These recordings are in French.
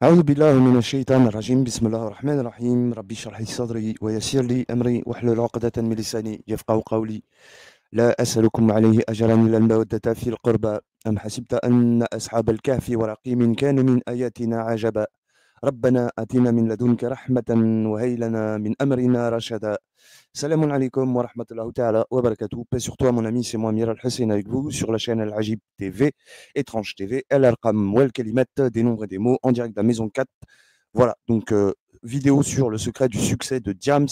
أعوذ بالله من الشيطان الرجيم بسم الله الرحمن الرحيم ربي اشرح لي صدري ويسر لي أمري واحلل عقدة من لساني يفقهوا قولي لا أسألكم عليه أجرا إلا المودة في القربى أم حسبت أن أصحاب الكهف ورقيم كانوا من آياتنا عجبا ربنا آتنا من لدنك رحمة وهي لنا من أمرنا رشدا Salam alaikum wa rahmatullahi ta'ala wa barakatuh. Paix sur toi, mon ami, c'est moi, Amir Al-Hussein, avec vous sur la chaîne Al-Ajib TV, Étrange TV, Al-Arqam Wal Kalimat, des nombres et des mots, en direct de la maison 4. Voilà, donc vidéo sur le secret du succès de Diams,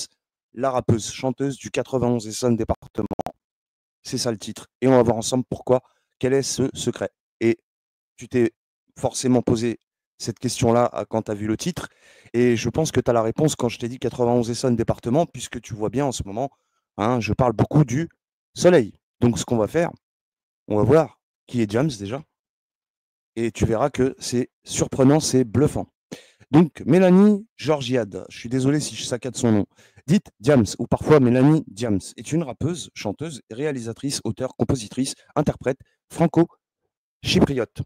la rappeuse chanteuse du 91 Essonne département. C'est ça le titre. Et on va voir ensemble pourquoi, quel est ce secret. Et tu t'es forcément posé cette question-là quand tu as vu le titre. Et je pense que tu as la réponse quand je t'ai dit 91 Essonne département, puisque tu vois bien en ce moment, hein, je parle beaucoup du soleil. Donc ce qu'on va faire, on va voir qui est Diams déjà. Et tu verras que c'est surprenant, c'est bluffant. Donc Mélanie Georgiade, je suis désolé si je saccade son nom, dite Diams, ou parfois Mélanie Diams, est une rappeuse, chanteuse, réalisatrice, auteure, compositrice, interprète franco-chypriote.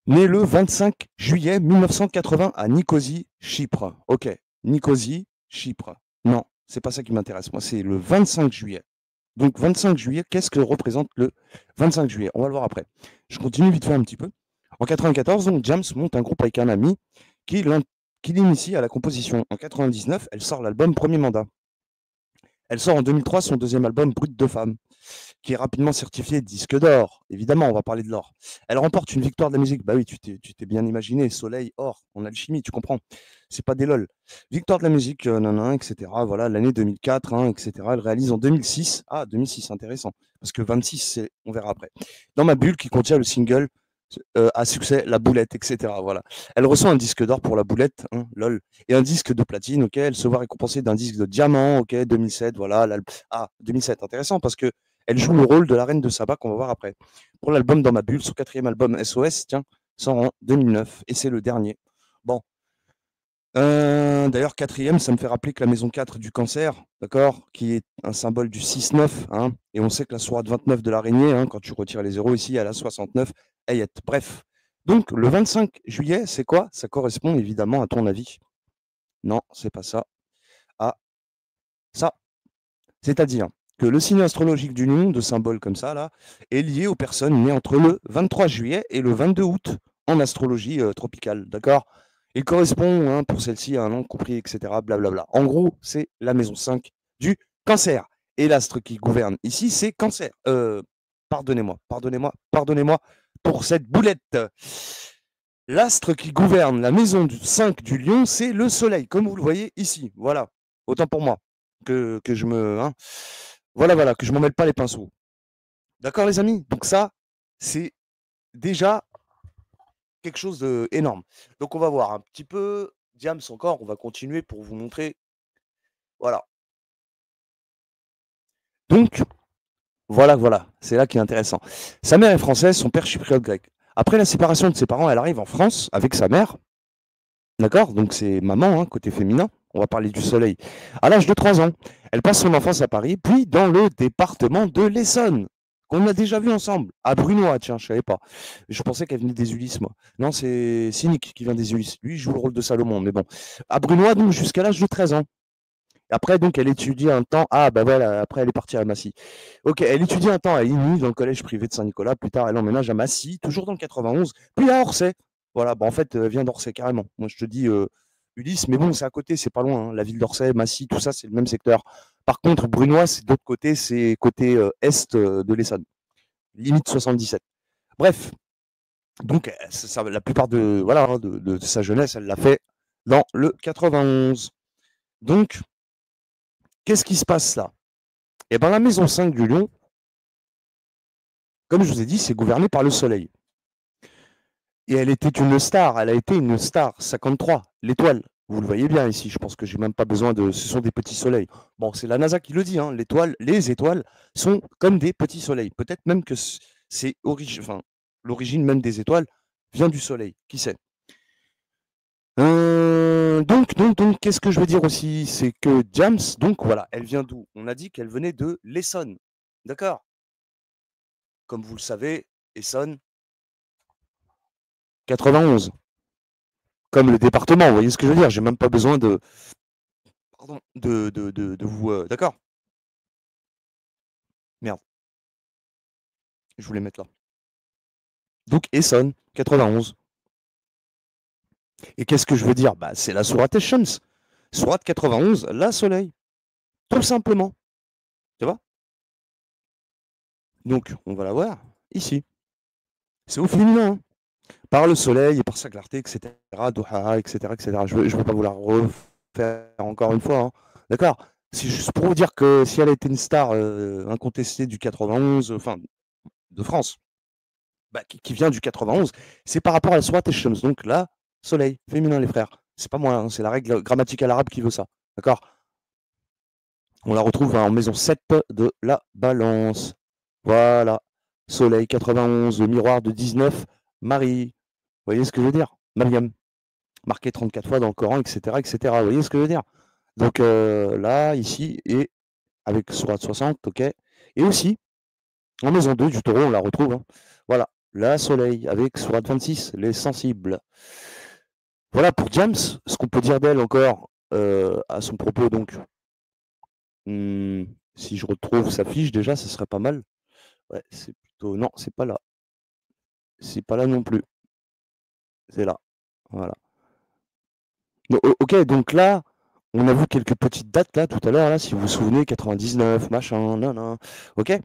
Née le 25 juillet 1980 à Nicosie, Chypre. Ok, Nicosie, Chypre. Non, c'est pas ça qui m'intéresse. Moi, c'est le 25 juillet. Donc, 25 juillet, qu'est-ce que représente le 25 juillet? On va le voir après. Je continue vite fait un petit peu. En 94, donc, James monte un groupe avec un ami qui l'initie à la composition. En 99, elle sort l'album Premier Mandat. Elle sort en 2003 son deuxième album Brut de femme, qui est rapidement certifié disque d'or. Évidemment, on va parler de l'or. Elle remporte une victoire de la musique. Bah oui, tu t'es bien imaginé. Soleil, or, en alchimie, tu comprends. C'est pas des lol. Victoire de la musique, etc. Voilà, l'année 2004, etc. Elle réalise en 2006. Ah, 2006, intéressant. Parce que 26, on verra après. Dans ma bulle, qui contient le single à succès, La Boulette, etc. Voilà. Elle reçoit un disque d'or pour La Boulette, hein, lol, et un disque de platine, ok. Elle se voit récompensée d'un disque de diamant, ok, 2007, voilà. 2007, intéressant, parce que elle joue le rôle de la reine de Saba qu'on va voir après. Pour l'album Dans ma bulle, son quatrième album SOS, tiens, sort en 2009, et c'est le dernier. Bon. D'ailleurs, quatrième, ça me fait rappeler que la maison 4 du cancer, d'accord, qui est un symbole du 6-9, hein, et on sait que la sourate 29 de l'araignée, hein, quand tu retires les zéros ici, elle a 69, ayet. Bref. Donc, le 25 juillet, c'est quoi? Ça correspond évidemment à ton avis. Non, c'est pas ça. À ça. C'est-à-dire que le signe astrologique du lion, de symbole comme ça, là, est lié aux personnes nées entre le 23 juillet et le 22 août en astrologie tropicale. D'accord? Il correspond, hein, pour celle-ci, à un nom compris, etc. Blablabla. En gros, c'est la maison 5 du cancer. Et l'astre qui gouverne ici, c'est cancer. Pardonnez-moi pour cette boulette. L'astre qui gouverne la maison 5 du lion, c'est le soleil, comme vous le voyez ici. Voilà. Autant pour moi que je me. Hein, voilà, que je m'en mêle pas les pinceaux. D'accord, les amis? Donc, ça, c'est déjà quelque chose d'énorme. Donc, on va voir un petit peu. Diams encore, on va continuer pour vous montrer. Voilà. Donc, voilà, c'est là qui est intéressant. Sa mère est française, son père chypriote grec. Après la séparation de ses parents, elle arrive en France avec sa mère. D'accord? Donc, c'est maman, hein, côté féminin. On va parler du soleil. À l'âge de 3 ans, elle passe son enfance à Paris, puis dans le département de l'Essonne, qu'on a déjà vu ensemble, à Brunois, tiens, je savais pas. Je pensais qu'elle venait des Ulysses, moi. Non, c'est Cynique qui vient des Ulysses. Lui, il joue le rôle de Salomon, mais bon. À Brunois, donc, jusqu'à l'âge de 13 ans. Après, donc, elle étudie un temps. Ah, bah voilà, après, elle est partie à Massy. Ok, elle étudie un temps à Igny, dans le collège privé de Saint-Nicolas. Plus tard, elle emménage à Massy, toujours dans le 91, puis à Orsay. Voilà, bah en fait, elle vient d'Orsay carrément. Moi, je te dis Ulysse, mais bon, c'est à côté, c'est pas loin, hein. La ville d'Orsay, Massy, tout ça, c'est le même secteur. Par contre, Brunois, c'est de l'autre côté, c'est côté est de l'Essonne, limite 77. Bref, donc, la plupart voilà, hein, de sa jeunesse, elle l'a fait dans le 91. Donc, qu'est-ce qui se passe là? Eh bien, la maison 5 du Lion, comme je vous ai dit, c'est gouverné par le soleil. Et elle était une star, elle a été une star, 53, l'étoile. Vous le voyez bien ici, je pense que j'ai même pas besoin de. Ce sont des petits soleils. Bon, c'est la NASA qui le dit, hein, les étoiles sont comme des petits soleils. Peut-être même que c'est l'origine même des étoiles vient du soleil, qui sait. Donc, qu'est-ce que je veux dire aussi? C'est que James, donc voilà, elle vient d'où? On a dit qu'elle venait de l'Essonne. D'accord? Comme vous le savez, Essonne, 91. comme le département, vous voyez ce que je veux dire? J'ai même pas besoin de pardon, de vous, d'accord? Merde, je voulais mettre là. Donc Essonne, 91. Et qu'est-ce que je veux dire? Bah, c'est la sourate Esh-Shams. Sourate 91, la soleil, tout simplement, tu vois? Donc on va la voir ici. C'est au féminin, hein, par le soleil et par sa clarté, et cetera, Duhaha, et cetera, et cetera. Je veux pas vous la refaire encore une fois, hein, d'accord? C'est juste pour vous dire que si elle a été une star, incontestée du 91, enfin de France, bah, qui vient du 91, c'est par rapport à la sourate Esh-Shams. Donc là, soleil, féminin les frères. C'est pas moi, hein, c'est la règle grammaticale arabe qui veut ça, d'accord? On la retrouve en maison 7 de la balance. Voilà. Soleil 91, le miroir de 19, Marie. Vous voyez ce que je veux dire? Mariam. Marqué 34 fois dans le Coran, etc., etc. Vous voyez ce que je veux dire? Donc là, ici, et avec Sourate 60, ok. Et aussi, en maison 2 du taureau, on la retrouve, hein. Voilà. La soleil, avec Sourate 26, les sensibles. Voilà pour James, ce qu'on peut dire d'elle encore à son propos, donc. Si je retrouve sa fiche, déjà, ce serait pas mal. Ouais, c'est plutôt. Non, c'est pas là. C'est pas là non plus. C'est là. Voilà. Ok, donc là, on a vu quelques petites dates là tout à l'heure, là, si vous vous souvenez, 99, machin, nan, nan. Ok?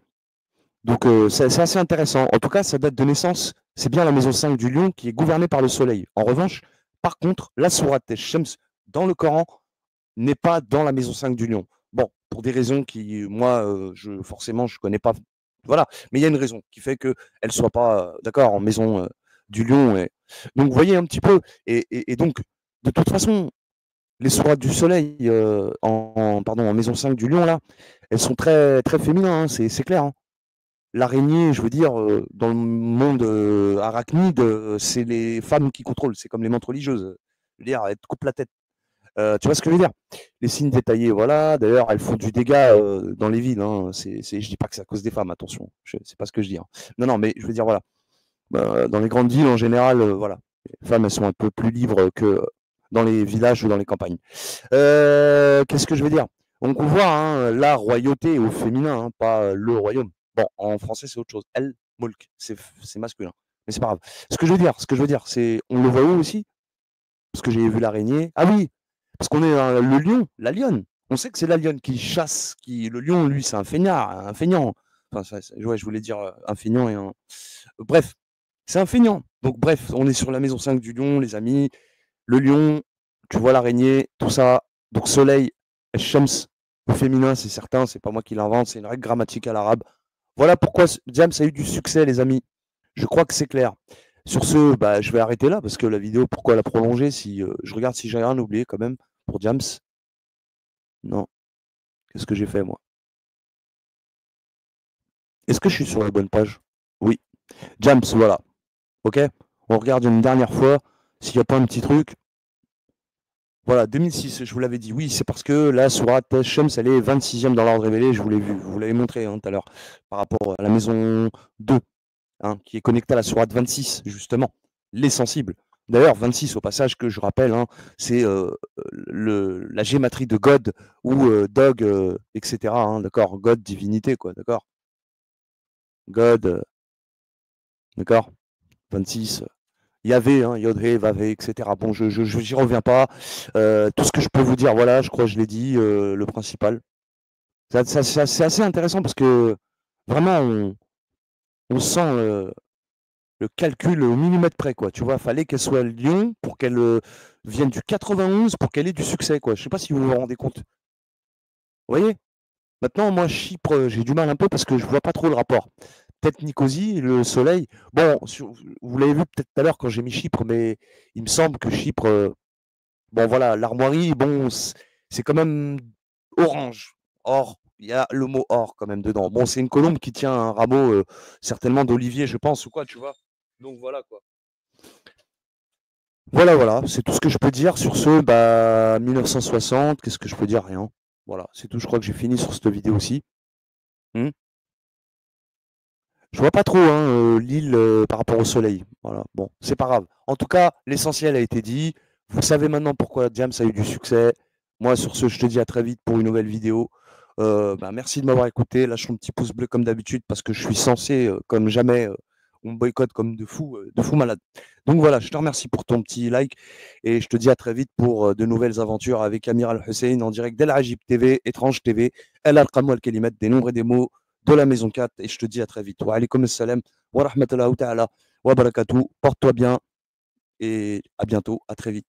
Donc c'est assez intéressant. En tout cas, sa date de naissance, c'est bien la maison 5 du Lion qui est gouvernée par le soleil. En revanche, par contre, la sourate Shams dans le Coran n'est pas dans la maison 5 du Lion. Bon, pour des raisons qui, moi, forcément, je connais pas. Voilà, mais il y a une raison qui fait qu'elle ne soit pas, d'accord, en maison du Lion. Donc, vous voyez un petit peu. Et donc, de toute façon, les sourates du soleil pardon, en maison 5 du Lion, là, elles sont très, très féminines, hein, c'est clair, hein. L'araignée, je veux dire, dans le monde arachnide, c'est les femmes qui contrôlent. C'est comme les montres religieuses. Je veux dire, elles te coupent la tête. Tu vois ce que je veux dire? Les signes détaillés, voilà. D'ailleurs, elles font du dégât dans les villes, hein. Je dis pas que c'est à cause des femmes, attention. C'est pas ce que je dis, hein. Non, non, mais je veux dire, voilà. Dans les grandes villes, en général, voilà. Les femmes, elles sont un peu plus libres que dans les villages ou dans les campagnes. Qu'est-ce que je veux dire? Donc, on voit, hein, la royauté au féminin, hein, pas le royaume. Bon, en français, c'est autre chose. El Mulk, c'est masculin. Mais c'est pas grave. Ce que je veux dire, c'est. On le voit où aussi? Parce que j'ai vu l'araignée. Ah oui, parce qu'on est le lion, la lionne. On sait que c'est la lionne qui chasse. Le lion, lui, c'est un feignard, un feignant. Enfin, ouais, je voulais dire un feignant et un. Bref, c'est un feignant. Donc, bref, on est sur la maison 5 du lion, les amis. Le lion, tu vois l'araignée, tout ça. Donc, soleil, Shams, au féminin, c'est certain, c'est pas moi qui l'invente, c'est une règle grammaticale arabe. Voilà pourquoi James a eu du succès, les amis. Je crois que c'est clair. Sur ce, bah, je vais arrêter là parce que la vidéo, pourquoi la prolonger si je regarde si j'ai rien oublié quand même pour James. Non. Qu'est-ce que j'ai fait moi? Est-ce que je suis sur la bonne page? Oui. James, voilà. Ok. On regarde une dernière fois s'il n'y a pas un petit truc. Voilà, 2006, je vous l'avais dit. Oui, c'est parce que la sourate Shams, elle est 26e dans l'ordre révélé. Je vous l'ai vu, vous l'avez montré hein, tout à l'heure par rapport à la maison 2. Hein, qui est connecté à la sourate 26, justement, les sensibles. D'ailleurs, 26, au passage, que je rappelle, hein, c'est la gématrie de God ou Dog, etc. Hein, d'accord, God, divinité, quoi, d'accord. God, d'accord, 26. Yahvé, hein, Yodhé, Vavé, etc. Bon, j'y reviens pas. Tout ce que je peux vous dire, voilà, je crois que je l'ai dit, le principal. C'est assez intéressant parce que vraiment, on sent le calcul au millimètre près, quoi. Tu vois, fallait qu'elle soit Lyon pour qu'elle vienne du 91 pour qu'elle ait du succès, quoi. Je sais pas si vous vous rendez compte. Vous voyez? Maintenant, moi, Chypre, j'ai du mal un peu parce que je vois pas trop le rapport. Peut-être Nicosie, le soleil. Bon, vous l'avez vu peut-être tout à l'heure quand j'ai mis Chypre, mais il me semble que Chypre, bon voilà, l'armoirie, bon, c'est quand même orange. Or, il y a le mot or quand même dedans. Bon, c'est une colombe qui tient un rameau certainement d'olivier, je pense, ou quoi, tu vois. Donc voilà quoi. Voilà, voilà, c'est tout ce que je peux dire sur ce, bah, 1960, qu'est-ce que je peux dire? Rien. Voilà, c'est tout, je crois que j'ai fini sur cette vidéo aussi. Hmm. Je vois pas trop hein, l'île par rapport au soleil. Voilà, bon, c'est pas grave. En tout cas, l'essentiel a été dit. Vous savez maintenant pourquoi Jams a eu du succès. Moi, sur ce, je te dis à très vite pour une nouvelle vidéo. Bah, merci de m'avoir écouté. Lâche mon petit pouce bleu comme d'habitude parce que je suis censé, comme jamais, on me boycotte comme de fou malade. Donc voilà, je te remercie pour ton petit like et je te dis à très vite pour de nouvelles aventures avec Amir Al-Hussein en direct d'El Ajib TV, Étrange TV, El Arqam Wal Kelimat, des nombres et des mots de la maison 4. Et je te dis à très vite. Wa alaykoum assalam wa rahmatullahi ta'ala wa barakatuh. Porte-toi bien et à bientôt, à très vite.